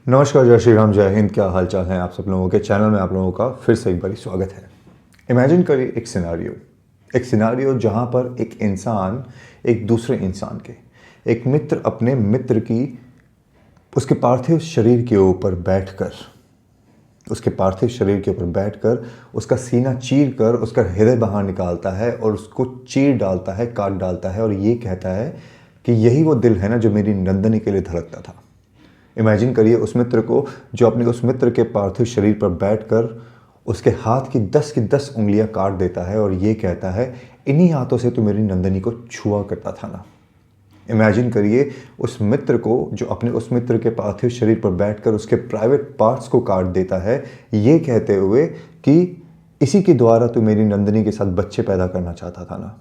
नमस्कार, जय श्री राम, जय हिंद। क्या हाल चाल है आप सब लोगों के। चैनल में आप लोगों का फिर से एक बारी स्वागत है। इमेजिन करिए एक सिनारियो जहां पर एक इंसान एक दूसरे इंसान के एक मित्र अपने मित्र की उसके पार्थिव शरीर के ऊपर बैठकर उसका सीना चीर कर उसका हृदय बाहर निकालता है और उसको चीर डालता है, काट डालता है और ये कहता है कि यही वो दिल है ना जो मेरी नंदनी के लिए धड़कता था। इमेजिन करिए उस मित्र को जो अपने उस मित्र के पार्थिव शरीर पर बैठकर उसके हाथ की 10 उंगलियां काट देता है और ये कहता है, इन्हीं हाथों से तो मेरी नंदनी को छुआ करता था ना। इमेजिन करिए उस मित्र को जो अपने उस मित्र के पार्थिव शरीर पर बैठकर उसके प्राइवेट पार्ट्स को काट देता है, ये कहते हुए कि इसी के द्वारा तो मेरी नंदनी के साथ बच्चे पैदा करना चाहता था ना।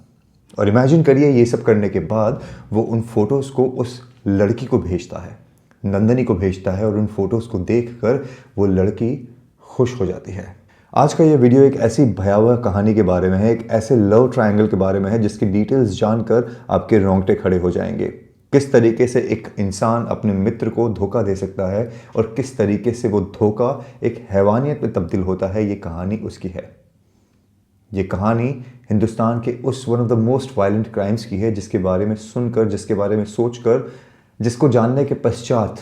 और इमेजिन करिए ये सब करने के बाद वो उन फोटोज़ को उस लड़की को भेजता है, नंदनी को भेजता है, और उन फोटोज़ को देखकर वो लड़की खुश हो जाती है। आज का ये वीडियो एक ऐसी भयावह कहानी के बारे में है, एक ऐसे लव ट्रायंगल के बारे में है जिसकी डिटेल्स जानकर आपके रोंगटे खड़े हो जाएंगे। किस तरीके से एक इंसान अपने मित्र को धोखा दे सकता है और किस तरीके से वो धोखा एक हैवानियत में तब्दील होता है, ये कहानी उसकी है। ये कहानी हिंदुस्तान के उस one of the most violent crimes की है जिसके बारे में सुनकर, जिसके बारे में सोचकर, जिसको जानने के पश्चात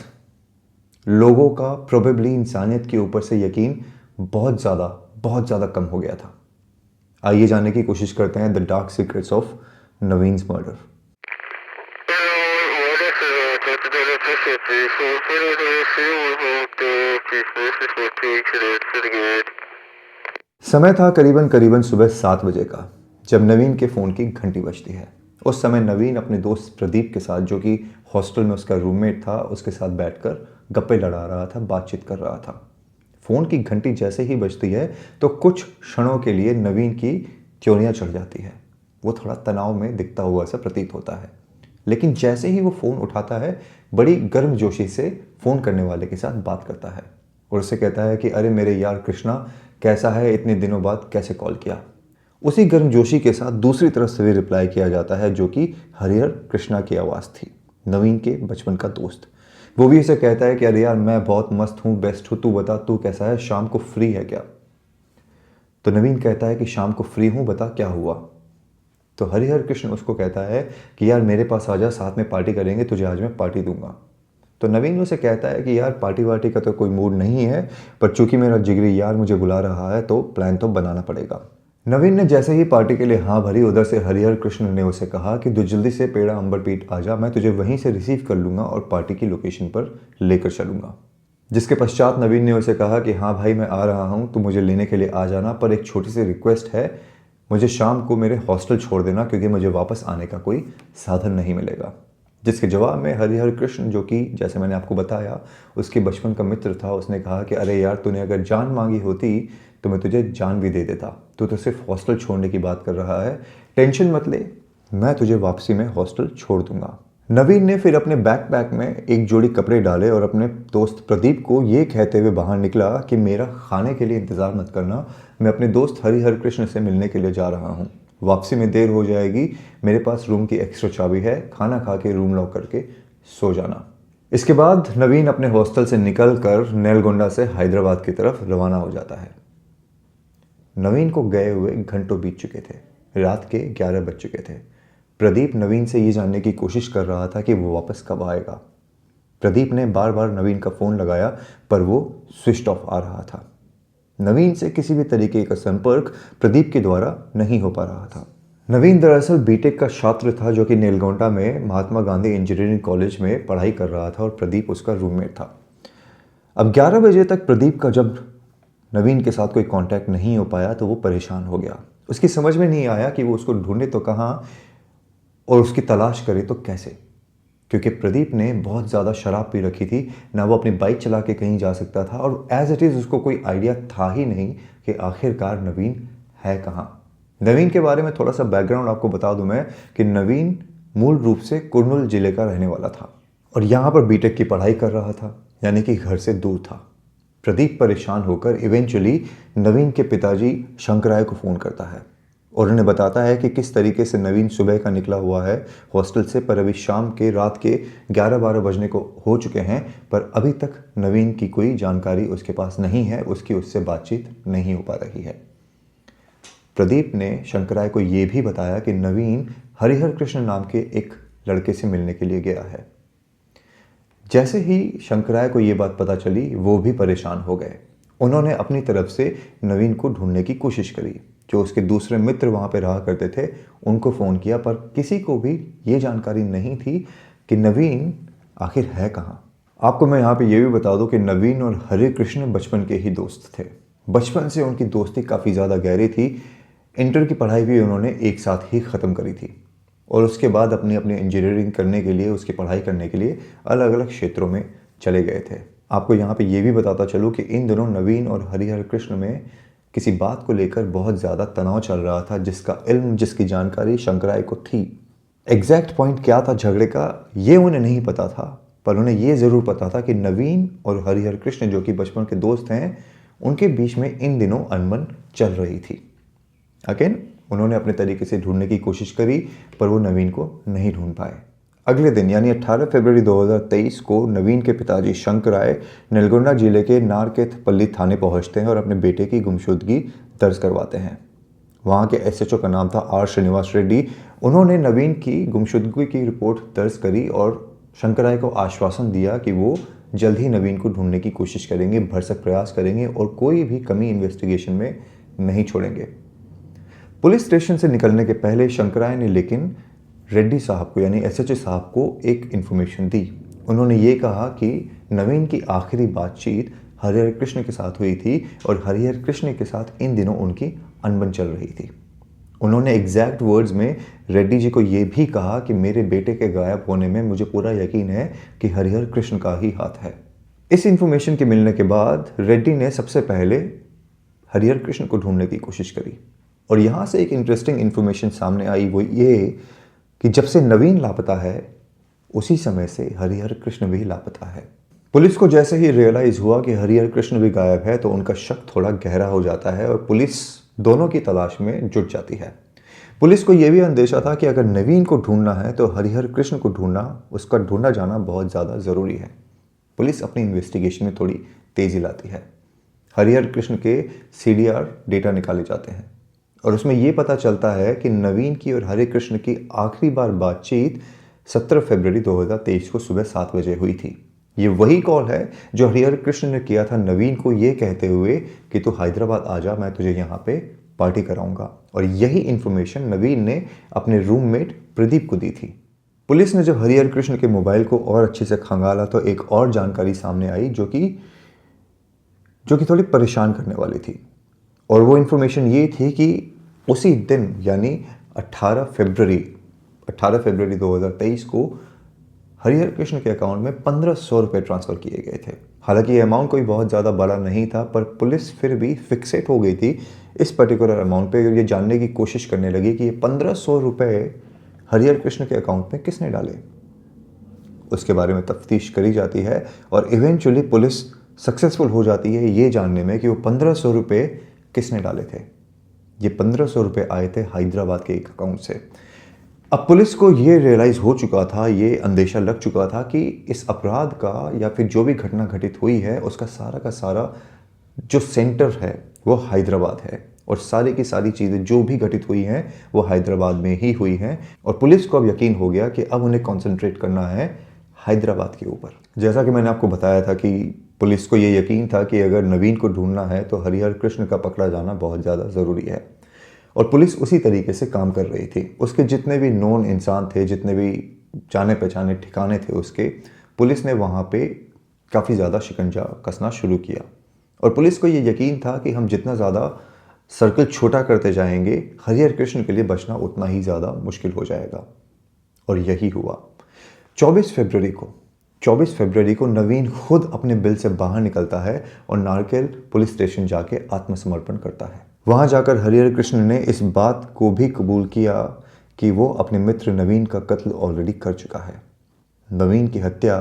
लोगों का प्रोबेबली इंसानियत के ऊपर से यकीन बहुत ज़्यादा कम हो गया था। आइए जानने की कोशिश करते हैं the dark secrets of Naveen's murder. समय था करीबन सुबह 7 बजे का जब नवीन के फ़ोन की घंटी बजती है। उस समय नवीन अपने दोस्त प्रदीप के साथ, जो कि हॉस्टल में उसका रूममेट था, उसके साथ बैठकर गप्पे लड़ा रहा था, बातचीत कर रहा था। फ़ोन की घंटी जैसे ही बजती है तो कुछ क्षणों के लिए नवीन की त्योरियाँ चढ़ जाती है। वो थोड़ा तनाव में दिखता हुआ सा प्रतीत होता है, लेकिन जैसे ही वो फ़ोन उठाता है बड़ी गर्मजोशी से फ़ोन करने वाले के साथ बात करता है और उससे कहता है कि अरे मेरे यार कृष्णा, कैसा है, इतने दिनों बाद कैसे कॉल किया। उसी गर्मजोशी के साथ दूसरी तरफ से भी रिप्लाई किया जाता है, जो कि हरिहर कृष्णा की आवाज़ थी, नवीन के बचपन का दोस्त। वो भी इसे कहता है कि अरे यार मैं बहुत मस्त हूँ, बेस्ट हूँ, तू बता तू कैसा है, शाम को फ्री है क्या। तो नवीन कहता है कि शाम को फ्री हूँ, बता क्या हुआ। तो हरिहर कृष्ण उसको कहता है कि यार मेरे पास आ जा, साथ में पार्टी करेंगे, तुझे आज मैं पार्टी दूंगा। तो नवीन उसे कहता है कि यार पार्टी वार्टी का तो कोई मूड नहीं है, पर चूंकि मेरा जिगरी यार मुझे बुला रहा है तो प्लान तो बनाना पड़ेगा। नवीन ने जैसे ही पार्टी के लिए हाँ भरी, उधर से हरिहर कृष्ण ने उसे कहा कि तू जल्दी से पेड़ा अंबरपीठ आ जा, मैं तुझे वहीं से रिसीव कर लूँगा और पार्टी की लोकेशन पर लेकर चलूँगा। जिसके पश्चात नवीन ने उसे कहा कि हाँ भाई मैं आ रहा हूँ, तू मुझे लेने के लिए आ जाना, पर एक छोटी सी रिक्वेस्ट है, मुझे शाम को मेरे हॉस्टल छोड़ देना क्योंकि मुझे वापस आने का कोई साधन नहीं मिलेगा। जिसके जवाब में हरिहर कृष्ण, जो कि जैसे मैंने आपको बताया उसके बचपन का मित्र था, उसने कहा कि अरे यार तूने अगर जान मांगी होती तो मैं तुझे जान भी दे देता, तू तो सिर्फ हॉस्टल छोड़ने की बात कर रहा है, टेंशन मत ले, मैं तुझे वापसी में हॉस्टल छोड़ दूंगा। नवीन ने फिर अपने बैकपैक में एक जोड़ी कपड़े डाले और अपने दोस्त प्रदीप को ये कहते हुए बाहर निकला कि मेरा खाने के लिए इंतज़ार मत करना, मैं अपने दोस्त हरिहर कृष्ण से मिलने के लिए जा रहा हूँ, वापसी में देर हो जाएगी, मेरे पास रूम की एक्स्ट्रा चाबी है, खाना खा के रूम लॉक करके सो जाना। इसके बाद नवीन अपने हॉस्टल से निकल कर नेलगोंडा से हैदराबाद की तरफ रवाना हो जाता है। नवीन को गए हुए घंटों बीत चुके थे, रात के 11 बज चुके थे। प्रदीप नवीन से ये जानने की कोशिश कर रहा था कि वो वापस कब आएगा। प्रदीप ने बार बार नवीन का फ़ोन लगाया पर वो स्विच ऑफ आ रहा था। नवीन से किसी भी तरीके का संपर्क प्रदीप के द्वारा नहीं हो पा रहा था। नवीन दरअसल बीटेक का छात्र था, जो कि नेलगोंडा में महात्मा गांधी इंजीनियरिंग कॉलेज में पढ़ाई कर रहा था और प्रदीप उसका रूममेट था। अब 11 बजे तक प्रदीप का जब नवीन के साथ कोई कांटेक्ट नहीं हो पाया तो वो परेशान हो गया। उसकी समझ में नहीं आया कि वो उसको ढूंढे तो कहाँ और उसकी तलाश करे तो कैसे, क्योंकि प्रदीप ने बहुत ज़्यादा शराब पी रखी थी, ना वो अपनी बाइक चला के कहीं जा सकता था और एज इट इज़ उसको कोई आइडिया था ही नहीं कि आखिरकार नवीन है कहाँ। नवीन के बारे में थोड़ा सा बैकग्राउंड आपको बता दूं मैं कि नवीन मूल रूप से कुर्नूल ज़िले का रहने वाला था और यहाँ पर बीटेक की पढ़ाई कर रहा था, यानी कि घर से दूर था। प्रदीप परेशान होकर इवेंचुअली नवीन के पिताजी शंकराय को फ़ोन करता है। और उन्हें बताता है कि किस तरीके से नवीन सुबह का निकला हुआ है हॉस्टल से, पर अभी शाम के रात के 11-12 बजने को हो चुके हैं, पर अभी तक नवीन की कोई जानकारी उसके पास नहीं है, उसकी उससे बातचीत नहीं हो पा रही है। प्रदीप ने शंकराय को ये भी बताया कि नवीन हरिहर कृष्ण नाम के एक लड़के से मिलने के लिए गया है। जैसे ही शंकराय को ये बात पता चली, वो भी परेशान हो गए। उन्होंने अपनी तरफ से नवीन को ढूंढने की कोशिश करी। जो उसके दूसरे मित्र वहाँ पे रहा करते थे, उनको फ़ोन किया, पर किसी को भी ये जानकारी नहीं थी कि नवीन आखिर है कहाँ। आपको मैं यहाँ पे ये भी बता दूँ कि नवीन और हरे कृष्ण बचपन के ही दोस्त थे। बचपन से उनकी दोस्ती काफ़ी ज़्यादा गहरी थी। इंटर की पढ़ाई भी उन्होंने एक साथ ही ख़त्म करी थी और उसके बाद अपनी अपनी इंजीनियरिंग करने के लिए, उसकी पढ़ाई करने के लिए अलग अलग क्षेत्रों में चले गए थे। आपको यहाँ पे ये भी बताता चलूँ कि इन दिनों नवीन और हरिहर कृष्ण में किसी बात को लेकर बहुत ज़्यादा तनाव चल रहा था, जिसका इल्म, जिसकी जानकारी शंकराय को थी। एग्जैक्ट पॉइंट क्या था झगड़े का, ये उन्हें नहीं पता था, पर उन्हें ये ज़रूर पता था कि नवीन और हरिहर कृष्ण, जो कि बचपन के दोस्त हैं, उनके बीच में इन दिनों अनबन चल रही थी। अगेन उन्होंने अपने तरीके से ढूंढने की कोशिश करी, पर वो नवीन को नहीं ढूंढ पाए। अगले दिन यानी 18 फरवरी 2023 को नवीन के पिताजी शंकराय नलगोंडा जिले के नारकेथपल्ली थाने पहुंचते हैं और अपने बेटे की गुमशुदगी दर्ज करवाते हैं। वहां के एसएचओ का नाम था आर श्रीनिवास रेड्डी। उन्होंने नवीन की गुमशुदगी की रिपोर्ट दर्ज करी और शंकराय को आश्वासन दिया कि वो जल्द ही नवीन को ढूंढने की कोशिश करेंगे, भरसक प्रयास करेंगे और कोई भी कमी इन्वेस्टिगेशन में नहीं छोड़ेंगे। पुलिस स्टेशन से निकलने के पहले शंकराय ने लेकिन रेड्डी साहब को यानी एसएचओ साहब को एक इन्फॉर्मेशन दी। उन्होंने ये कहा कि नवीन की आखिरी बातचीत हरिहर कृष्ण के साथ हुई थी और हरिहर कृष्ण के साथ इन दिनों उनकी अनबन चल रही थी। उन्होंने एग्जैक्ट वर्ड्स में रेड्डी जी को ये भी कहा कि मेरे बेटे के गायब होने में मुझे पूरा यकीन है कि हरिहर कृष्ण का ही हाथ है। इस इन्फॉर्मेशन के मिलने के बाद रेड्डी ने सबसे पहले हरिहर कृष्ण को ढूंढने की कोशिश करी और यहाँ से एक इंटरेस्टिंग इन्फॉर्मेशन सामने आई, वो ये कि जब से नवीन लापता है उसी समय से हरिहर कृष्ण भी लापता है। पुलिस को जैसे ही रियलाइज हुआ कि हरिहर कृष्ण भी गायब है तो उनका शक थोड़ा गहरा हो जाता है और पुलिस दोनों की तलाश में जुट जाती है। पुलिस को यह भी अंदेशा था कि अगर नवीन को ढूंढना है तो हरिहर कृष्ण को उसका ढूंढा जाना बहुत ज़्यादा ज़रूरी है। पुलिस अपनी इन्वेस्टिगेशन में थोड़ी तेज़ी लाती है। हरिहर कृष्ण के CDR डेटा निकाले जाते हैं और उसमें यह पता चलता है कि नवीन की और हरे कृष्ण की आखिरी बार बातचीत 17 फरवरी 2023 को सुबह 7 बजे हुई थी। ये वही कॉल है जो हरिहर कृष्ण ने किया था नवीन को, ये कहते हुए कि तू हैदराबाद आ जा, मैं तुझे यहाँ पे पार्टी कराऊंगा। और यही इन्फॉर्मेशन नवीन ने अपने रूममेट प्रदीप को दी थी। पुलिस ने जब हरिहर कृष्ण के मोबाइल को और अच्छे से खंगाला तो एक और जानकारी सामने आई जो कि थोड़ी परेशान करने वाली थी। और वो इन्फॉर्मेशन ये थी कि उसी दिन यानी 18 फरवरी 2023 को हरिहर कृष्ण के अकाउंट में 1500 रुपये ट्रांसफ़र किए गए थे। हालांकि ये अमाउंट कोई बहुत ज़्यादा बड़ा नहीं था, पर पुलिस फिर भी फिक्सेट हो गई थी इस पर्टिकुलर अमाउंट पे और ये जानने की कोशिश करने लगी कि ये 1500 रुपये हरिहर कृष्ण के अकाउंट में किसने डाले। उसके बारे में तफ्तीश करी जाती है और इवेंचुअली पुलिस सक्सेसफुल हो जाती है ये जानने में कि वो 1500 रुपये किसने डाले थे। ये 1500 रुपये आए थे हैदराबाद के एक अकाउंट से। अब पुलिस को ये रियलाइज़ हो चुका था, ये अंदेशा लग चुका था कि इस अपराध का या फिर जो भी घटना घटित हुई है उसका सारा का सारा जो सेंटर है वो हैदराबाद है और सारी की सारी चीज़ें जो भी घटित हुई हैं वो हैदराबाद में ही हुई हैं। और पुलिस को अब यकीन हो गया कि अब उन्हें कॉन्सेंट्रेट करना है हैदराबाद के ऊपर। जैसा कि मैंने आपको बताया था कि पुलिस को ये यकीन था कि अगर नवीन को ढूंढना है तो हरिहर कृष्ण का पकड़ा जाना बहुत ज़्यादा ज़रूरी है और पुलिस उसी तरीके से काम कर रही थी। उसके जितने भी नोन इंसान थे, जितने भी जाने पहचाने ठिकाने थे उसके, पुलिस ने वहाँ पे काफ़ी ज़्यादा शिकंजा कसना शुरू किया और पुलिस को ये यकीन था कि हम जितना ज़्यादा सर्कल छोटा करते जाएंगे हरिहर कृष्ण के लिए बचना उतना ही ज़्यादा मुश्किल हो जाएगा। और यही हुआ। 24 फरवरी को नवीन खुद अपने बिल से बाहर निकलता है और नारकेल पुलिस स्टेशन जाके आत्मसमर्पण करता है। वहां जाकर हरिहर कृष्ण ने इस बात को भी कबूल किया कि वो अपने मित्र नवीन का कत्ल ऑलरेडी कर चुका है। नवीन की हत्या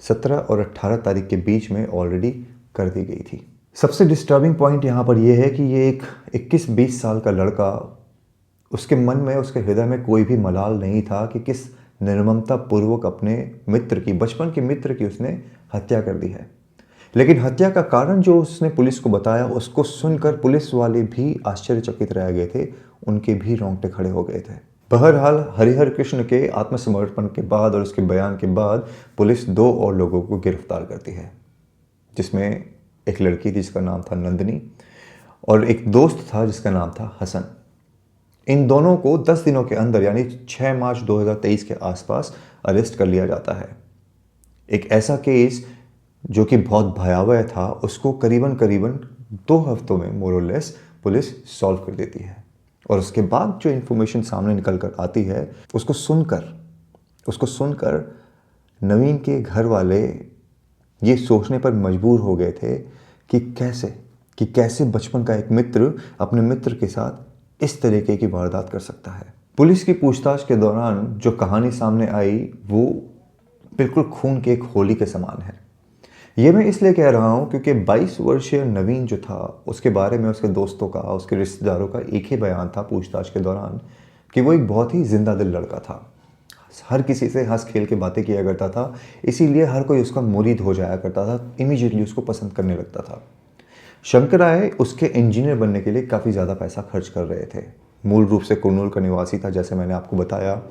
17 और 18 तारीख के बीच में ऑलरेडी कर दी गई थी। सबसे डिस्टर्बिंग पॉइंट यहाँ पर यह है कि ये एक 21-20 साल का लड़का उसके मन में, उसके हृदय में कोई भी मलाल नहीं था कि किस निर्ममता पूर्वक अपने मित्र की, बचपन के मित्र की उसने हत्या कर दी है। लेकिन हत्या का कारण जो उसने पुलिस को बताया, उसको सुनकर पुलिस वाले भी आश्चर्यचकित रह गए थे, उनके भी रोंगटे खड़े हो गए थे। बहरहाल हरिहर कृष्ण के आत्मसमर्पण के बाद और उसके बयान के बाद पुलिस 2 और लोगों को गिरफ्तार करती है, जिसमें एक लड़की थी जिसका नाम था नंदिनी और एक दोस्त था जिसका नाम था हसन। इन दोनों को 10 दिनों के अंदर यानी 6 मार्च 2023 के आसपास अरेस्ट कर लिया जाता है। एक ऐसा केस जो कि बहुत भयावह था, उसको करीबन करीबन 2 हफ्तों में मोर और लेस पुलिस सॉल्व कर देती है। और उसके बाद जो इन्फॉर्मेशन सामने निकल कर आती है, उसको सुनकर नवीन के घर वाले ये सोचने पर मजबूर हो गए थे कि कैसे बचपन का एक मित्र अपने मित्र के साथ इस तरीके की वारदात कर सकता है। पुलिस की पूछताछ के दौरान जो कहानी सामने आई वो बिल्कुल खून के एक होली के समान है। ये मैं इसलिए कह रहा हूँ क्योंकि 22 वर्षीय नवीन जो था, उसके बारे में उसके दोस्तों का, उसके रिश्तेदारों का एक ही बयान था पूछताछ के दौरान कि वो एक बहुत ही जिंदा दिल लड़का था। हर किसी से हंस खेल के बातें किया करता था, इसीलिए हर कोई उसका मुरीद हो जाया करता था, इमीडिएटली उसको पसंद करने लगता था। शंकर राय उसके इंजीनियर बनने के लिए काफ़ी ज़्यादा पैसा खर्च कर रहे थे। मूल रूप से कुरनूल का निवासी था, जैसे मैंने आपको बताया,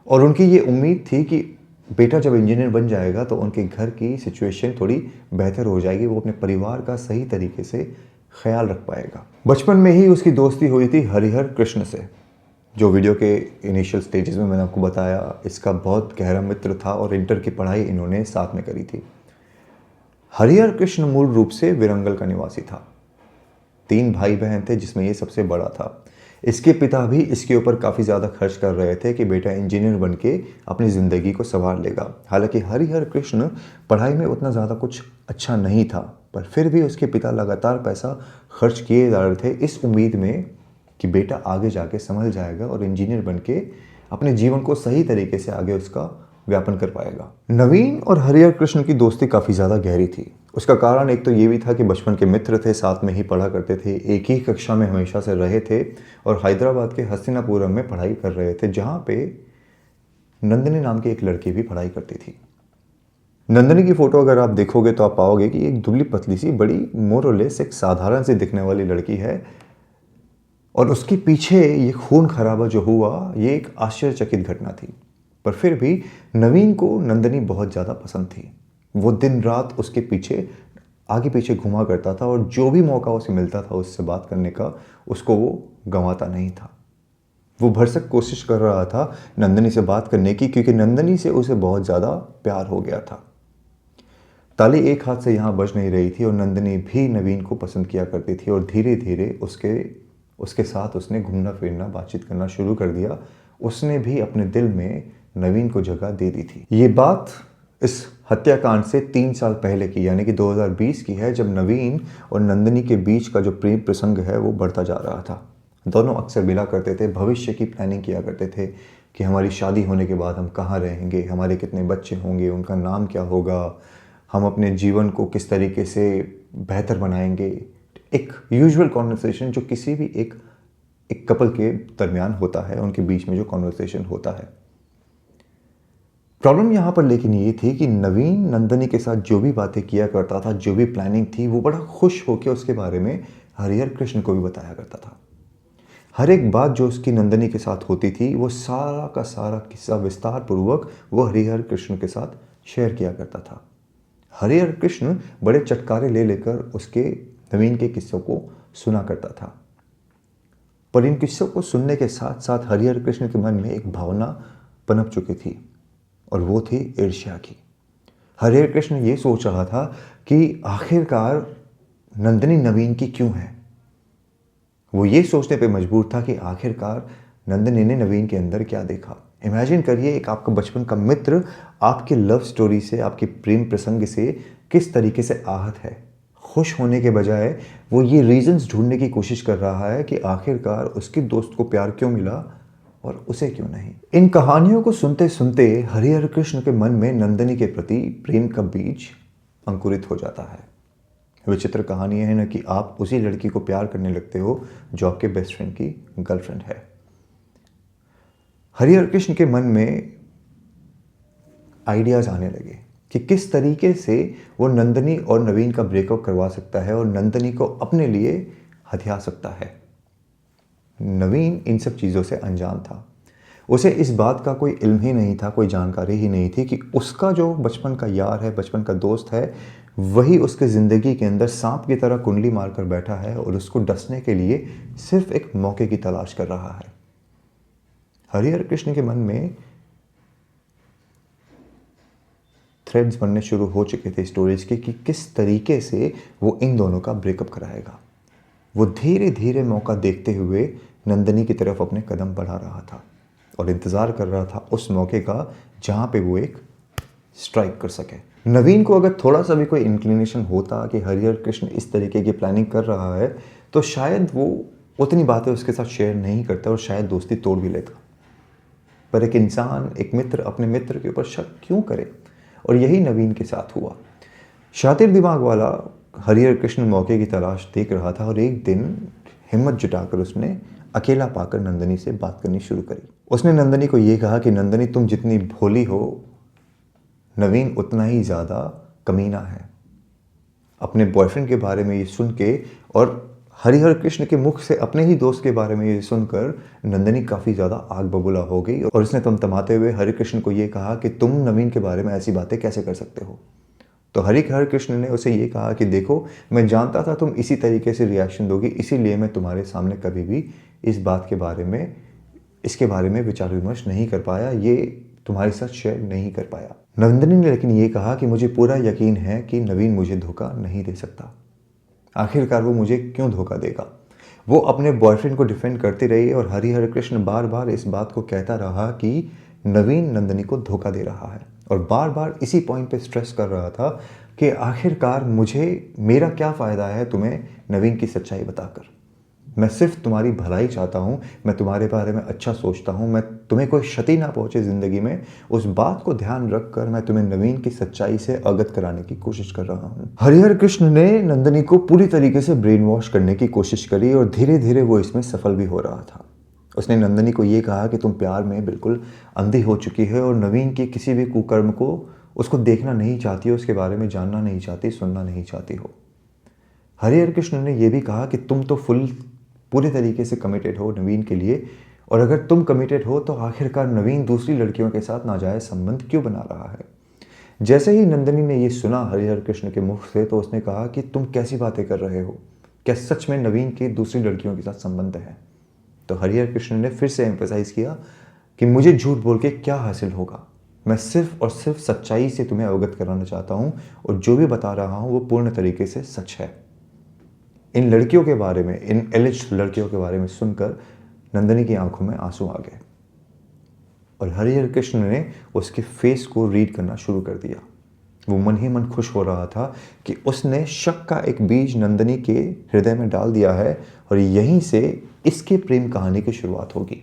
और उनकी ये उम्मीद थी कि बेटा जब इंजीनियर बन जाएगा तो उनके घर की सिचुएशन थोड़ी बेहतर हो जाएगी, वो अपने परिवार का सही तरीके से ख्याल रख पाएगा। बचपन में ही उसकी दोस्ती हुई थी हरिहर कृष्ण से, जो वीडियो के इनिशियल स्टेजेस में मैंने आपको बताया, इसका बहुत गहरा मित्र था और इंटर की पढ़ाई इन्होंने साथ में करी थी। हरिहर कृष्ण मूल रूप से विरंगल का निवासी था। 3 भाई बहन थे जिसमें ये सबसे बड़ा था। इसके पिता भी इसके ऊपर काफ़ी ज़्यादा खर्च कर रहे थे कि बेटा इंजीनियर बन के अपनी ज़िंदगी को संवार लेगा। हालांकि हरिहर कृष्ण पढ़ाई में उतना ज़्यादा कुछ अच्छा नहीं था, पर फिर भी उसके पिता लगातार पैसा खर्च किए जा रहे थे इस उम्मीद में कि बेटा आगे जाके संभल जाएगा और इंजीनियर बन के अपने जीवन को सही तरीके से आगे उसका व्यापन कर पाएगा। नवीन और हरिहर कृष्ण की दोस्ती काफ़ी ज़्यादा गहरी थी। उसका कारण एक तो ये भी था कि बचपन के मित्र थे, साथ में ही पढ़ा करते थे, एक ही कक्षा में हमेशा से रहे थे और हैदराबाद के हस्तिनापुरम में पढ़ाई कर रहे थे, जहाँ पे नंदिनी नाम की एक लड़की भी पढ़ाई करती थी। नंदिनी की फ़ोटो अगर आप देखोगे तो आप पाओगे कि एक दुबली पतली सी, बड़ी मोर और लेस एक साधारण सी दिखने वाली लड़की है, और उसके पीछे ये खून खराबा जो हुआ, ये एक आश्चर्यचकित घटना थी। पर फिर भी नवीन को नंदिनी बहुत ज़्यादा पसंद थी। वो दिन रात उसके पीछे आगे पीछे घुमा करता था और जो भी मौका उसे मिलता था उससे बात करने का, उसको वो गंवाता नहीं था। वो भरसक कोशिश कर रहा था नंदिनी से बात करने की, क्योंकि नंदिनी से उसे बहुत ज़्यादा प्यार हो गया था। ताली एक हाथ से यहाँ बज नहीं रही थी और नंदिनी भी नवीन को पसंद किया करती थी और धीरे धीरे उसके साथ उसने घूमना फिरना, बातचीत करना शुरू कर दिया। उसने भी अपने दिल में नवीन को जगह दे दी थी। ये बात इस हत्याकांड से 3 साल पहले की, यानी कि 2020 की है, जब नवीन और नंदिनी के बीच का जो प्रेम प्रसंग है वो बढ़ता जा रहा था। दोनों अक्सर मिला करते थे, भविष्य की प्लानिंग किया करते थे कि हमारी शादी होने के बाद हम कहाँ रहेंगे, हमारे कितने बच्चे होंगे, उनका नाम क्या होगा, हम अपने जीवन को किस तरीके से बेहतर बनाएंगे। एक यूजुअल कॉन्वर्सेशन जो किसी भी एक कपल के दरमियान होता है, उनके बीच में जो कॉन्वर्सेशन होता है। प्रॉब्लम यहाँ पर लेकिन ये थी कि नवीन नंदिनी के साथ जो भी बातें किया करता था, जो भी प्लानिंग थी, वो बड़ा खुश होकर उसके बारे में हरिहर कृष्ण को भी बताया करता था। हर एक बात जो उसकी नंदिनी के साथ होती थी, वो सारा का सारा किस्सा विस्तार पूर्वक वो हरिहर कृष्ण के साथ शेयर किया करता था। हरिहर कृष्ण बड़े चटकारे ले लेकर उसके नवीन के किस्सों को सुना करता था। पर इन किस्सों को सुनने के साथ साथ हरिहर कृष्ण के मन में एक भावना पनप चुकी थी, और वो थी ईर्ष्या की। हरिहर कृष्ण ये सोच रहा था कि आखिरकार नंदिनी नवीन की क्यों है। वो ये सोचने पे मजबूर था कि आखिरकार नंदिनी ने नवीन के अंदर क्या देखा। इमेजिन करिए, एक आपका बचपन का मित्र आपके लव स्टोरी से, आपके प्रेम प्रसंग से किस तरीके से आहत है। खुश होने के बजाय वो ये रीजंस ढूंढने की कोशिश कर रहा है कि आखिरकार उसके दोस्त को प्यार क्यों मिला और उसे क्यों नहीं। इन कहानियों को सुनते सुनते हरिहर कृष्ण के मन में नंदिनी के प्रति प्रेम का बीज अंकुरित हो जाता है। विचित्र कहानी है ना कि आप उसी लड़की को प्यार करने लगते हो जो आपके बेस्ट फ्रेंड की गर्लफ्रेंड है। हरिहर कृष्ण के मन में आइडियाज़ आने लगे कि किस तरीके से वो नंदिनी और नवीन का ब्रेकअप करवा सकता है और नंदिनी को अपने लिए हथिया सकता है। नवीन इन सब चीज़ों से अनजान था। उसे इस बात का कोई इल्म ही नहीं था, कोई जानकारी ही नहीं थी कि उसका जो बचपन का यार है, बचपन का दोस्त है, वही उसके ज़िंदगी के अंदर सांप की तरह कुंडली मारकर बैठा है और उसको डसने के लिए सिर्फ एक मौके की तलाश कर रहा है। हरिहर कृष्ण के मन में थ्रेड्स बनने शुरू हो चुके थे स्टोरीज के कि किस तरीके से वो इन दोनों का ब्रेकअप कराएगा। वो धीरे धीरे मौका देखते हुए नंदिनी की तरफ अपने कदम बढ़ा रहा था और इंतज़ार कर रहा था उस मौके का जहाँ पे वो एक स्ट्राइक कर सके। नवीन को अगर थोड़ा सा भी कोई इंक्लिनेशन होता कि हरिहर कृष्ण इस तरीके की प्लानिंग कर रहा है तो शायद वो उतनी बातें उसके साथ शेयर नहीं करता और शायद दोस्ती तोड़ भी लेता। पर एक इंसान, एक मित्र अपने मित्र के ऊपर शक क्यों करे? और यही नवीन के साथ हुआ। शातिर दिमाग वाला हरिहर कृष्ण मौके की तलाश देख रहा था और एक दिन हिम्मत जुटाकर उसने अकेला पाकर नंदिनी से बात करनी शुरू करी। उसने नंदिनी को ये कहा कि नंदिनी, तुम जितनी भोली हो, नवीन उतना ही ज़्यादा कमीना है। अपने बॉयफ्रेंड के बारे में ये सुन के और हरिहर कृष्ण के मुख से अपने ही दोस्त के बारे में ये सुनकर नंदिनी काफ़ी ज़्यादा आग बबूला हो गई और उसने तमतमाते हुए हरि कृष्ण को ये कहा कि तुम नवीन के बारे में ऐसी बातें कैसे कर सकते हो। तो हरि कृष्ण ने उसे ये कहा कि देखो, मैं जानता था तुम इसी तरीके से रिएक्शन दोगी, इसीलिए मैं तुम्हारे सामने कभी भी इस बात के बारे में, इसके बारे में विचार विमर्श नहीं कर पाया, ये तुम्हारे साथ शेयर नहीं कर पाया। नंदिनी ने लेकिन ये कहा कि मुझे पूरा यकीन है कि नवीन मुझे धोखा नहीं दे सकता। आखिरकार वो मुझे क्यों धोखा देगा? वो अपने बॉयफ्रेंड को डिफेंड करती रही और हरिहर कृष्ण बार बार इस बात को कहता रहा कि नवीन नंदिनी को धोखा दे रहा है और बार बार इसी पॉइंट पे स्ट्रेस कर रहा था कि आखिरकार मेरा क्या फ़ायदा है तुम्हें नवीन की सच्चाई बताकर। मैं सिर्फ तुम्हारी भलाई चाहता हूँ, मैं तुम्हारे बारे में अच्छा सोचता हूँ, मैं तुम्हें कोई क्षति ना पहुँचे ज़िंदगी में, उस बात को ध्यान रखकर मैं तुम्हें नवीन की सच्चाई से अवगत कराने की कोशिश कर रहा हूँ। हरिहर कृष्ण ने नंदिनी को पूरी तरीके से ब्रेन वॉश करने की कोशिश करी और धीरे धीरे वो इसमें सफल भी हो रहा था। उसने नंदिनी को ये कहा कि तुम प्यार में बिल्कुल अंधी हो चुकी है और नवीन के किसी भी कुकर्म को उसको देखना नहीं चाहती हो, उसके बारे में जानना नहीं चाहती, सुनना नहीं चाहती हो। हरिहर कृष्ण ने यह भी कहा कि तुम तो पूरे तरीके से कमिटेड हो नवीन के लिए, और अगर तुम कमिटेड हो तो आखिरकार नवीन दूसरी लड़कियों के साथ नाजायज़ संबंध क्यों बना रहा है। जैसे ही नंदिनी ने ये सुना हरिहर कृष्ण के मुख से तो उसने कहा कि तुम कैसी बातें कर रहे हो, क्या सच में नवीन के दूसरी लड़कियों के साथ संबंध है? तो हरिहर कृष्ण ने फिर से एम्फसाइज़ किया कि मुझे झूठ बोल के क्या हासिल होगा, मैं सिर्फ और सिर्फ सच्चाई से तुम्हें अवगत कराना चाहता हूँ और जो भी बता रहा हूँ वो पूर्ण तरीके से सच है। इन लड़कियों के बारे में, इन एलिज्ड लड़कियों के बारे में सुनकर नंदिनी की आंखों में आंसू आ गए और हरिहर कृष्ण ने उसके फेस को रीड करना शुरू कर दिया। वो मन ही मन खुश हो रहा था कि उसने शक का एक बीज नंदिनी के हृदय में डाल दिया है और यहीं से इसके प्रेम कहानी की शुरुआत होगी।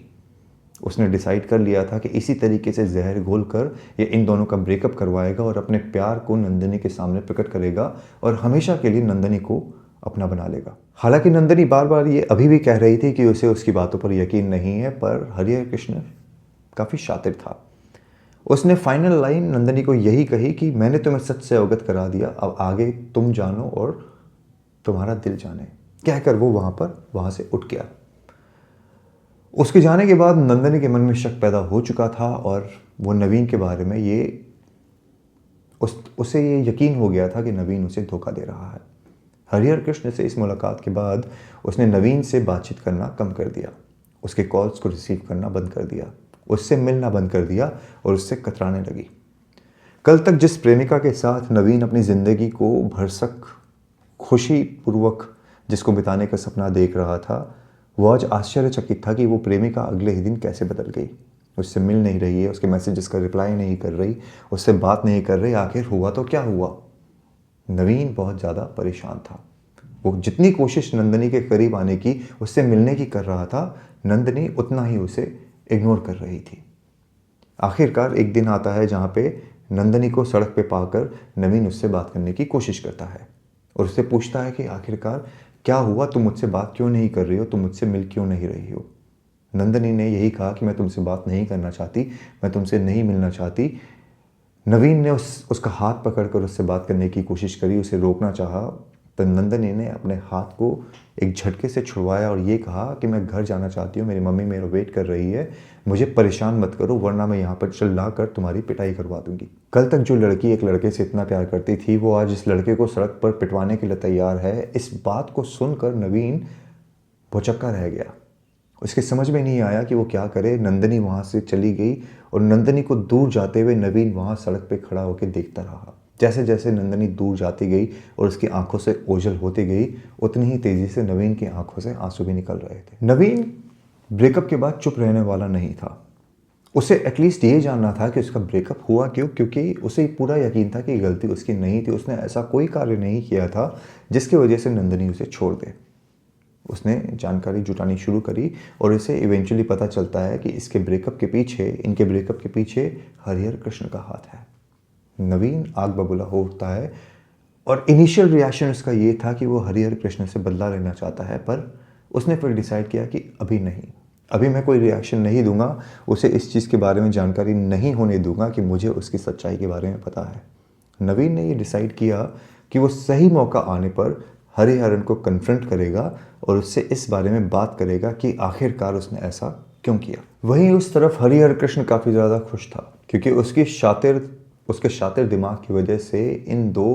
उसने डिसाइड कर लिया था कि इसी तरीके से जहर घोल कर ये इन दोनों का ब्रेकअप करवाएगा और अपने प्यार को नंदिनी के सामने प्रकट करेगा और हमेशा के लिए नंदिनी को अपना बना लेगा। हालांकि नंदिनी बार बार ये अभी भी कह रही थी कि उसे उसकी बातों पर यकीन नहीं है, पर हरिहर कृष्ण काफ़ी शातिर था। उसने फाइनल लाइन नंदिनी को यही कही कि मैंने तुम्हें सच से अवगत करा दिया, अब आगे तुम जानो और तुम्हारा दिल जाने। कहकर वो वहाँ से उठ गया। उसके जाने के बाद नंदिनी के मन में शक पैदा हो चुका था और वो नवीन के बारे में उसे ये यकीन हो गया था कि नवीन उसे धोखा दे रहा है। हरिहर कृष्ण से इस मुलाकात के बाद उसने नवीन से बातचीत करना कम कर दिया, उसके कॉल्स को रिसीव करना बंद कर दिया, उससे मिलना बंद कर दिया और उससे कतराने लगी। कल तक जिस प्रेमिका के साथ नवीन अपनी ज़िंदगी को भरसक खुशी पूर्वक जिसको बिताने का सपना देख रहा था, वो आज आश्चर्यचकित था कि वो प्रेमिका अगले ही दिन कैसे बदल गई। उससे मिल नहीं रही है, उसके मैसेजेस का रिप्लाई नहीं कर रही, उससे बात नहीं कर रही। आखिर हुआ तो क्या हुआ? नवीन बहुत ज़्यादा परेशान था। वो जितनी कोशिश नंदिनी के करीब आने की, उससे मिलने की कर रहा था, नंदिनी उतना ही उसे इग्नोर कर रही थी। आखिरकार एक दिन आता है जहाँ पे नंदिनी को सड़क पे पाकर नवीन उससे बात करने की कोशिश करता है और उससे पूछता है कि आखिरकार क्या हुआ, तुम मुझसे बात क्यों नहीं कर रही हो, तुम मुझसे मिल क्यों नहीं रही हो। नंदिनी ने यही कहा कि मैं तुमसे बात नहीं करना चाहती, मैं तुमसे नहीं मिलना चाहती। नवीन ने उसका हाथ पकड़कर उससे बात करने की कोशिश करी, उसे रोकना चाहा, तो नंदिनी ने अपने हाथ को एक झटके से छुड़वाया और ये कहा कि मैं घर जाना चाहती हूँ, मेरी मम्मी मेरा वेट कर रही है, मुझे परेशान मत करो वरना मैं यहाँ पर चिल्ला कर तुम्हारी पिटाई करवा दूंगी। कल तक जो लड़की एक लड़के से इतना प्यार करती थी, वो आज इस लड़के को सड़क पर पिटवाने के लिए तैयार है। इस बात को सुनकर नवीन भौचक्का रह गया। उसके समझ में नहीं आया कि वो क्या करे। नंदिनी वहाँ से चली गई और नंदिनी को दूर जाते हुए नवीन वहाँ सड़क पे खड़ा होकर देखता रहा। जैसे जैसे नंदिनी दूर जाती गई और उसकी आंखों से ओझल होती गई, उतनी ही तेज़ी से नवीन की आंखों से आंसू भी निकल रहे थे। नवीन ब्रेकअप के बाद चुप रहने वाला नहीं था। उसे एटलीस्ट ये जानना था कि उसका ब्रेकअप हुआ क्यों, क्योंकि उसे पूरा यकीन था कि गलती उसकी नहीं थी। उसने ऐसा कोई कार्य नहीं किया था जिसकी वजह से नंदिनी उसे छोड़ दे। उसने जानकारी जुटानी शुरू करी और इसे इवेंचुअली पता चलता है कि इनके ब्रेकअप के पीछे हरिहर कृष्ण का हाथ है। नवीन आग बबूला हो उठता है और इनिशियल रिएक्शन उसका ये था कि वो हरिहर कृष्ण से बदला लेना चाहता है, पर उसने फिर डिसाइड किया कि अभी नहीं, अभी मैं कोई रिएक्शन नहीं दूंगा, उसे इस चीज़ के बारे में जानकारी नहीं होने दूंगा कि मुझे उसकी सच्चाई के बारे में पता है। नवीन ने ये डिसाइड किया कि वो सही मौका आने पर हरिहरन को कन्फ्रंट करेगा और उससे इस बारे में बात करेगा कि आखिरकार उसने ऐसा क्यों किया। वहीं उस तरफ हरिहर कृष्ण काफ़ी ज़्यादा खुश था, क्योंकि उसके शातिर दिमाग की वजह से इन दो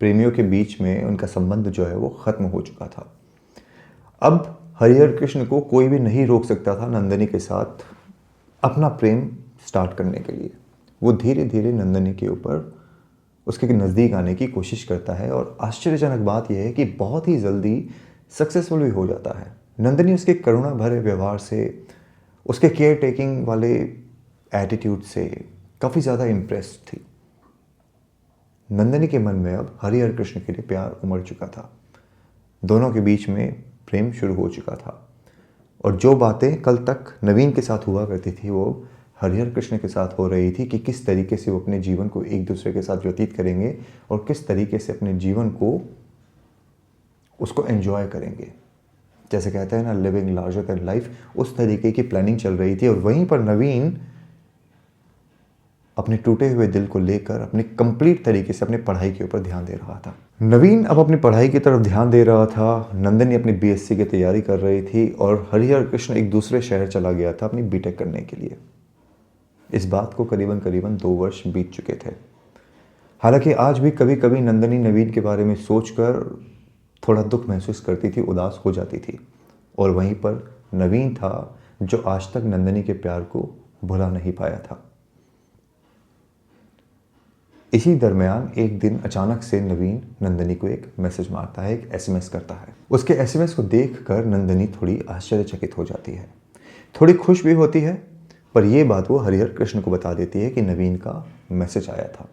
प्रेमियों के बीच में उनका संबंध जो है वो ख़त्म हो चुका था। अब हरिहर कृष्ण को कोई भी नहीं रोक सकता था नंदिनी के साथ अपना प्रेम स्टार्ट करने के लिए। वो धीरे धीरे नंदिनी के ऊपर उसके नज़दीक आने की कोशिश करता है और आश्चर्यजनक बात यह है कि बहुत ही जल्दी सक्सेसफुल भी हो जाता है। नंदिनी उसके करुणा भरे व्यवहार से, उसके केयर टेकिंग वाले एटीट्यूड से काफ़ी ज़्यादा इम्प्रेस्ड थी। नंदिनी के मन में अब हरिहर कृष्ण के लिए प्यार उमड़ चुका था। दोनों के बीच में प्रेम शुरू हो चुका था और जो बातें कल तक नवीन के साथ हुआ करती थी वो हरिहर कृष्ण के साथ हो रही थी कि किस तरीके से वो अपने जीवन को एक दूसरे के साथ व्यतीत करेंगे और किस तरीके से अपने जीवन को उसको एंजॉय करेंगे। जैसे कहते हैं ना, लिविंग लार्जर देन लाइफ, उस तरीके की प्लानिंग चल रही थी। और वहीं पर नवीन अपने टूटे हुए दिल को लेकर अपने कंप्लीट तरीके से अपनी पढ़ाई के ऊपर ध्यान दे रहा था। नवीन अब अपनी पढ़ाई की तरफ ध्यान दे रहा था, नंदिनी अपनी बीएससी की तैयारी कर रही थी और हरिहर कृष्ण एक दूसरे शहर चला गया था अपनी बीटेक करने के लिए। इस बात को करीबन 2 वर्ष बीत चुके थे। हालांकि आज भी कभी कभी नंदिनी नवीन के बारे में सोचकर थोड़ा दुख महसूस करती थी, उदास हो जाती थी। और वहीं पर नवीन था जो आज तक नंदिनी के प्यार को भुला नहीं पाया था। इसी दरमियान एक दिन अचानक से नवीन नंदिनी को एक मैसेज मारता है, एक एसएमएस करता है। उसके एसएमएस को देखकर नंदिनी थोड़ी आश्चर्यचकित हो जाती है, थोड़ी खुश भी होती है, पर यह बात वो हरिहर कृष्ण को बता देती है कि नवीन का मैसेज आया था।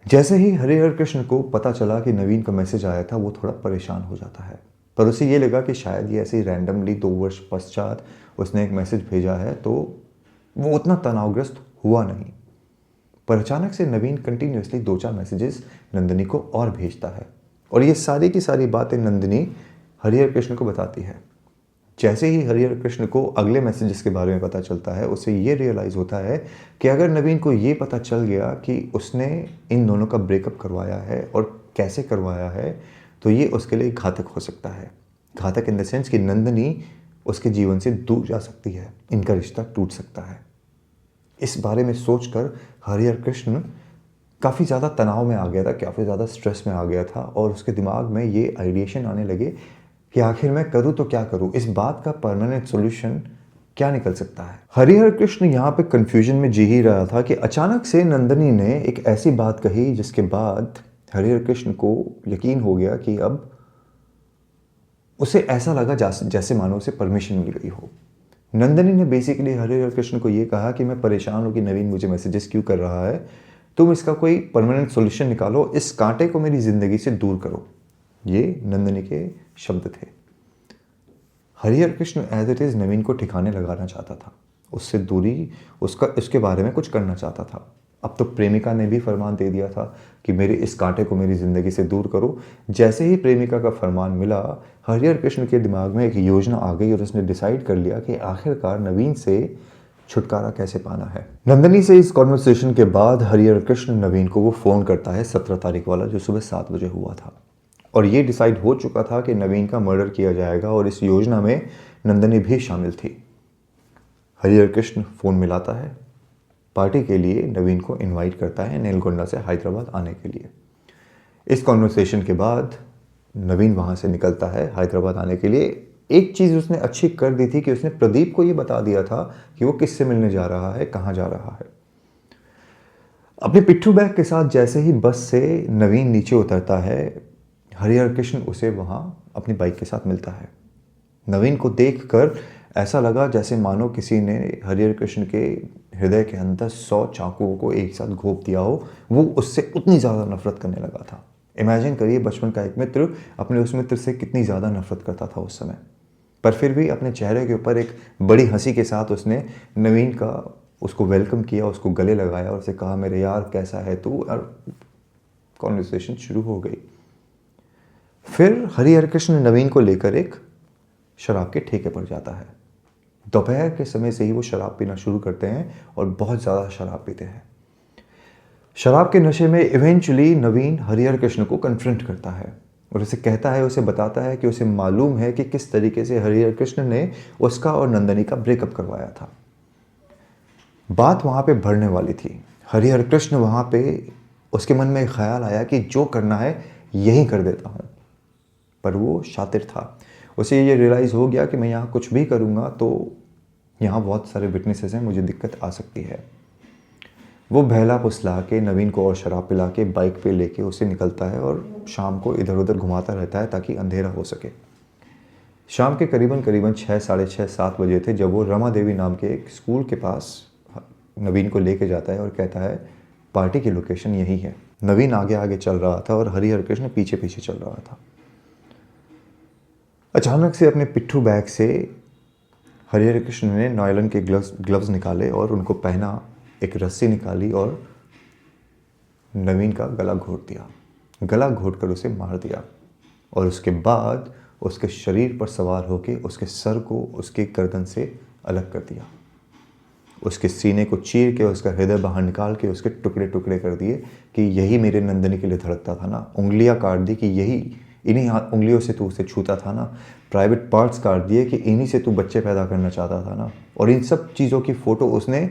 जैसे ही हरिहर कृष्ण को पता चला कि नवीन का मैसेज आया था, वो थोड़ा परेशान हो जाता है, पर उसे ये लगा कि शायद ये ऐसे ही रैंडमली 2 वर्ष पश्चात उसने एक मैसेज भेजा है, तो वो उतना तनावग्रस्त हुआ नहीं। पर अचानक से नवीन कंटिन्यूसली 2-4 मैसेजेस नंदिनी को और भेजता है और ये सारी की सारी बातें नंदिनी हरिहर कृष्ण को बताती है। जैसे ही हरिहर कृष्ण को अगले मैसेजेस के बारे में पता चलता है, उसे ये रियलाइज़ होता है कि अगर नवीन को ये पता चल गया कि उसने इन दोनों का ब्रेकअप करवाया है और कैसे करवाया है, तो ये उसके लिए घातक हो सकता है। घातक इन द सेंस कि नंदिनी उसके जीवन से दूर जा सकती है, इनका रिश्ता टूट सकता है। इस बारे में सोचकर हरिहर कृष्ण काफ़ी ज़्यादा तनाव में आ गया था, काफ़ी ज़्यादा स्ट्रेस में आ गया था और उसके दिमाग में ये आइडिएशन आने लगे कि आखिर मैं करूँ तो क्या करूँ, इस बात का परमानेंट सॉल्यूशन क्या निकल सकता है। हरिहर कृष्ण यहाँ पे कंफ्यूजन में जी ही रहा था कि अचानक से नंदिनी ने एक ऐसी बात कही जिसके बाद हरिहर कृष्ण को यकीन हो गया कि अब उसे ऐसा लगा जैसे मानो उसे परमिशन मिल गई हो। नंदिनी ने बेसिकली हरिहर कृष्ण को ये कहा कि मैं परेशान हूँ कि नवीन मुझे मैसेजेस क्यों कर रहा है, तुम इसका कोई परमानेंट सॉल्यूशन निकालो, इस कांटे को मेरी ज़िंदगी से दूर करो। ये नंदिनी के शब्द थे। Harihar Krishna as it is Naveen को ठिकाने लगाना चाहता था, उससे दूरी, उसके बारे में कुछ करना चाहता था, अब तो प्रेमिका ने भी फरमान दे दिया था कि मेरे इस कांटे को मेरी ज़िंदगी से दूर करो। जैसे ही प्रेमिका का फरमान मिला, हरिहर कृष्ण के दिमाग में एक योजना आ गई और उसने डिसाइड कर लिया कि आखिरकार नवीन से छुटकारा कैसे पाना है। नंदिनी से इस कॉन्वर्सेशन के बाद हरिहर कृष्ण नवीन को वो फ़ोन करता है 17 तारीख वाला, जो सुबह 7 बजे हुआ था। और ये डिसाइड हो चुका था कि नवीन का मर्डर किया जाएगा और इस योजना में नंदिनी भी शामिल थी। हरिहर कृष्ण फ़ोन मिलाता है, पार्टी के लिए नवीन को इनवाइट करता है नेलगोंडा से हैदराबाद आने के लिए। इस कॉन्वर्सेशन के बाद नवीन वहाँ से निकलता है हैदराबाद आने के लिए। एक चीज़ उसने अच्छी कर दी थी कि उसने प्रदीप को ये बता दिया था कि वो किससे मिलने जा रहा है, कहाँ जा रहा है। अपने पिट्ठू बैग के साथ जैसे ही बस से नवीन नीचे उतरता है, हरिहर कृष्ण उसे वहाँ अपनी बाइक के साथ मिलता है। नवीन को देखकर ऐसा लगा जैसे मानो किसी ने हरिहर कृष्ण के हृदय के अंदर 100 चाकुओं को एक साथ घोंप दिया हो। वो उससे उतनी ज़्यादा नफरत करने लगा था। इमेजिन करिए, बचपन का एक मित्र अपने उस मित्र से कितनी ज़्यादा नफरत करता था उस समय, पर फिर भी अपने चेहरे के ऊपर एक बड़ी हंसी के साथ उसने नवीन का उसको वेलकम किया, उसको गले लगाया और उसे कहा, मेरे यार कैसा है तू। और कॉन्वर्सेशन शुरू हो गई। फिर हरिहर कृष्ण नवीन को लेकर एक शराब के ठेके पर जाता है। दोपहर के समय से ही वो शराब पीना शुरू करते हैं और बहुत ज़्यादा शराब पीते हैं। शराब के नशे में इवेंचुअली नवीन हरिहर कृष्ण को कन्फ्रंट करता है और उसे कहता है, उसे बताता है कि उसे मालूम है कि किस तरीके से हरिहर कृष्ण ने उसका और नंदिनी का ब्रेकअप करवाया था। बात वहाँ पे बढ़ने वाली थी। हरिहर कृष्ण वहाँ पे उसके मन में एक ख्याल आया कि जो करना है यही कर देता हूँ, पर वो शातिर था। उसे ये रियलाइज़ हो गया कि मैं यहाँ कुछ भी करूँगा तो यहाँ बहुत सारे विटनेसेस हैं, मुझे दिक्कत आ सकती है। वो बहला फुसला के नवीन को और शराब पिला के बाइक पे लेके उसे निकलता है और शाम को इधर उधर घुमाता रहता है ताकि अंधेरा हो सके। शाम के करीबन 6, साढ़े 6, 7 बजे थे जब वो रमा देवी नाम के एक स्कूल के पास नवीन को लेके जाता है और कहता है, पार्टी की लोकेशन यही है। नवीन आगे आगे चल रहा था और हरिहर कृष्ण पीछे पीछे चल रहा था। अचानक से अपने पिट्ठू बैग से हरिहर कृष्ण ने नायलॉन के ग्लव्स निकाले और उनको पहना, एक रस्सी निकाली और नवीन का गला घोट दिया। गला घोटकर उसे मार दिया और उसके बाद उसके शरीर पर सवार होकर उसके सर को उसके गर्दन से अलग कर दिया। उसके सीने को चीर के उसका हृदय बाहर निकाल के उसके टुकड़े टुकड़े कर दिए कि यही मेरे नंदिनी के लिए धड़कता था ना। उंगलियां काट दी कि यही इन्हीं उंगलियों से तू उसे छूता था ना। प्राइवेट पार्ट्स काट दिए कि इन्हीं से तू बच्चे पैदा करना चाहता था ना। और इन सब चीज़ों की फ़ोटो उसने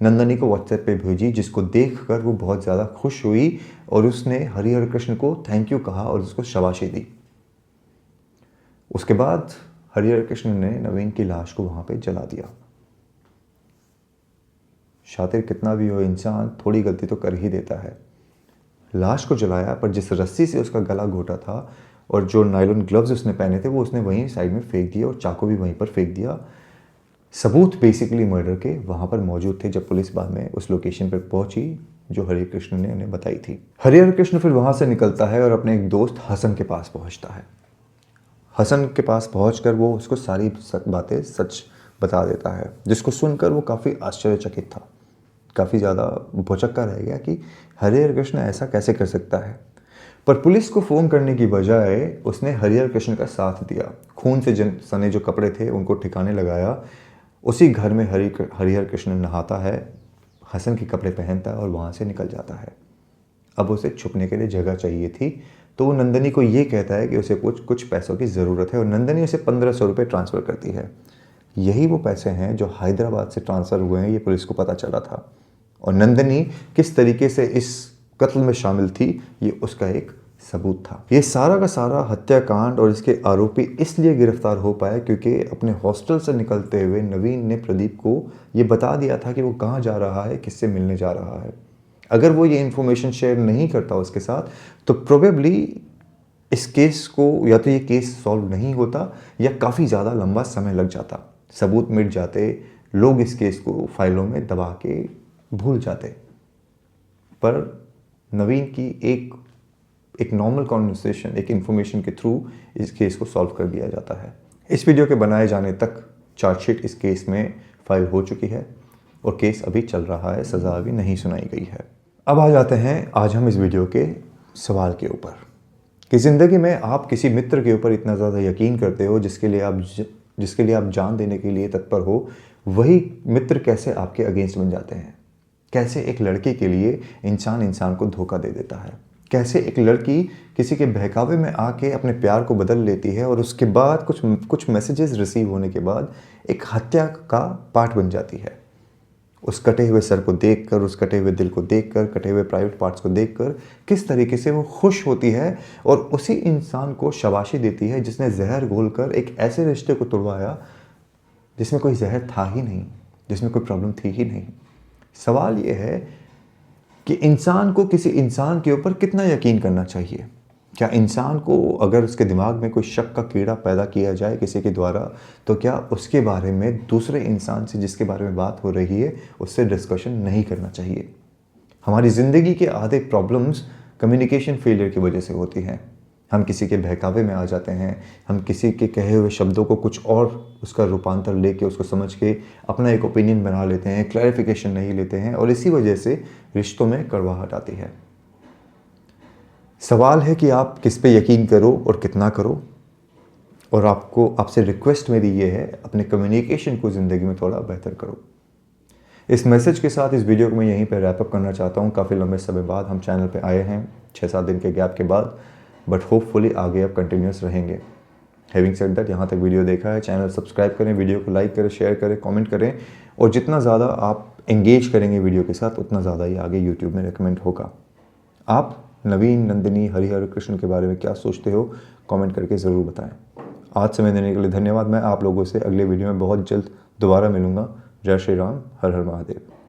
नंदिनी को व्हाट्सएप पे भेजी, जिसको देखकर वो बहुत ज़्यादा खुश हुई और उसने हरिहर कृष्ण को थैंक यू कहा और उसको शाबाशी दी। उसके बाद हरिहर कृष्ण ने नवीन की लाश को वहाँ पे जला दिया। शातिर कितना भी हो, इंसान थोड़ी गलती तो कर ही देता है। लाश को जलाया, पर जिस रस्सी से उसका गला घोटा था और जो नायलॉन ग्लव्स उसने पहने थे वो उसने वहीं साइड में फेंक दिया और चाकू भी वहीं पर फेंक दिया। सबूत बेसिकली मर्डर के वहाँ पर मौजूद थे जब पुलिस बाद में उस लोकेशन पर पहुंची जो हरिहर कृष्ण ने उन्हें बताई थी। हरिहर कृष्ण फिर वहाँ से निकलता है और अपने एक दोस्त हसन के पास पहुँचता है। हसन के पास पहुँचकर वो उसको सारी बातें सच बता देता है, जिसको सुनकर वो काफ़ी आश्चर्यचकित था, काफ़ी ज़्यादा भौचक्का रह गया कि हरिहर कृष्ण ऐसा कैसे कर सकता है। पर पुलिस को फ़ोन करने की बजाय उसने हरिहर कृष्ण का साथ दिया। खून से सने जो कपड़े थे उनको ठिकाने लगाया। उसी घर में हरिहर कृष्ण नहाता है, हसन के कपड़े पहनता है और वहाँ से निकल जाता है। अब उसे छुपने के लिए जगह चाहिए थी, तो वो नंदिनी को ये कहता है कि उसे कुछ पैसों की ज़रूरत है और नंदिनी उसे 1500 रुपये ट्रांसफ़र करती है। यही वो पैसे हैं जो हैदराबाद से ट्रांसफ़र हुए हैं, ये पुलिस को पता चला था। और नंदिनी किस तरीके से इस कत्ल में शामिल थी ये उसका एक सबूत था। ये सारा का सारा हत्याकांड और इसके आरोपी इसलिए गिरफ्तार हो पाए क्योंकि अपने हॉस्टल से निकलते हुए नवीन ने प्रदीप को ये बता दिया था कि वो कहाँ जा रहा है, किससे मिलने जा रहा है। अगर वो ये इन्फॉर्मेशन शेयर नहीं करता उसके साथ तो प्रोबेबली इस केस को या तो ये केस सॉल्व नहीं होता या काफ़ी ज़्यादा लंबा समय लग जाता, सबूत मिट जाते, लोग इस केस को फाइलों में दबा के भूल जाते। पर नवीन की एक नॉर्मल कॉन्वर्सेशन, एक इन्फॉर्मेशन के थ्रू इस केस को सॉल्व कर दिया जाता है। इस वीडियो के बनाए जाने तक चार्जशीट इस केस में फाइल हो चुकी है। और केस अभी चल रहा है, सज़ा अभी नहीं सुनाई गई है। अब आ जाते हैं आज हम इस वीडियो के सवाल के ऊपर कि ज़िंदगी में आप किसी मित्र के ऊपर इतना ज़्यादा यकीन करते हो जिसके लिए आप जान देने के लिए तत्पर हो, वही मित्र कैसे आपके अगेंस्ट बन जाते हैं। कैसे एक लड़की के लिए इंसान को धोखा दे देता है, कैसे एक लड़की किसी के बहकावे में आके अपने प्यार को बदल लेती है और उसके बाद कुछ मैसेजेस रिसीव होने के बाद एक हत्या का पार्ट बन जाती है। उस कटे हुए सर को देखकर, उस कटे हुए दिल को देखकर, कटे हुए प्राइवेट पार्ट्स को देखकर किस तरीके से वो खुश होती है और उसी इंसान को शाबाशी देती है जिसने जहर घोलकर एक ऐसे रिश्ते को तोड़वाया जिसमें कोई जहर था ही नहीं, जिसमें कोई प्रॉब्लम थी ही नहीं। सवाल ये है कि इंसान को किसी इंसान के ऊपर कितना यकीन करना चाहिए। क्या इंसान को अगर उसके दिमाग में कोई शक का कीड़ा पैदा किया जाए किसी के द्वारा, तो क्या उसके बारे में दूसरे इंसान से जिसके बारे में बात हो रही है उससे डिस्कशन नहीं करना चाहिए। हमारी ज़िंदगी के आधे प्रॉब्लम्स कम्युनिकेशन फेलियर की वजह से होती हैं। हम किसी के बहकावे में आ जाते हैं, हम किसी के कहे हुए शब्दों को कुछ और उसका रूपांतर लेके उसको समझ के अपना एक ओपिनियन बना लेते हैं, क्लैरिफिकेशन नहीं लेते हैं और इसी वजह से रिश्तों में कड़वाहट आती है। सवाल है कि आप किस पे यकीन करो और कितना करो। और आपसे रिक्वेस्ट मेरी ये है, अपने कम्युनिकेशन को ज़िंदगी में थोड़ा बेहतर करो। इस मैसेज के साथ इस वीडियो को मैं यहीं पर रैप अप करना चाहता हूँ। काफ़ी लंबे समय बाद हम चैनल पे आए हैं, 6-7 दिन के गैप के बाद, बट होपफुली आगे अब कंटिन्यूस रहेंगे। हैविंग सेड दैट, यहाँ तक वीडियो देखा है, चैनल सब्सक्राइब करें, वीडियो को लाइक करें, शेयर करें, कमेंट करें और जितना ज़्यादा आप एंगेज करेंगे वीडियो के साथ उतना ज़्यादा ही आगे यूट्यूब में रिकमेंड होगा। आप नवीन, नंदिनी, हरिहर कृष्ण के बारे में क्या सोचते हो, कमेंट करके ज़रूर बताएं। आज समय देने के लिए धन्यवाद। मैं आप लोगों से अगले वीडियो में बहुत जल्द दोबारा मिलूँगा। जय श्री राम, हर हर महादेव।